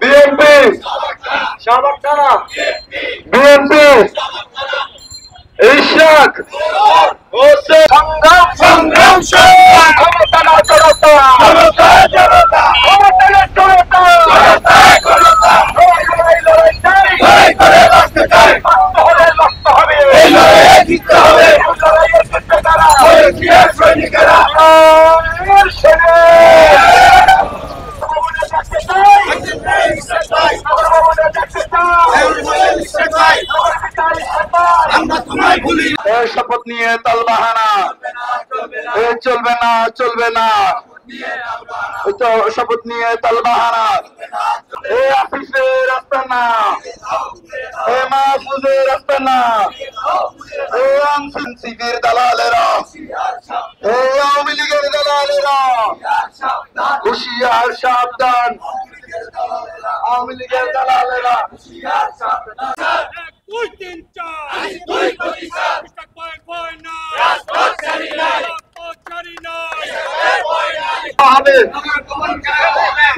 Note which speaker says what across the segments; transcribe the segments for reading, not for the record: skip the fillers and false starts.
Speaker 1: BNP সাবারখানা, BNP Ishaq সংগ্রাম সংগ্রাম ক্ষমতা না জনতা, ক্ষমতা জনতা, ক্ষমতা না জনতা, লড়াই করে বাঁচতে চাই, বাঁচতে হবে, এই লড়াইয়ে জিততে হবে, লড়াইয়ে জিততে তারা সৈনিকেরা শপথ নিয়ে তালবাহানা চলবে না, চলবে না, শপথ নিয়ে তালবাহানা আফিসের আস্তানা, মাহফুজের আস্তানা, এনসিপির দালালেরা, আওয়ামী লীগের দালালেরা হুঁশিয়ার সাবধান, আওয়ামী লীগের দালালেরা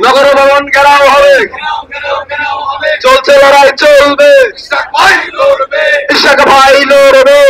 Speaker 1: নগর ভবন ঘেরাও হবে, চলছে লড়াই চলবে, ইশাক ভাই লড়বে,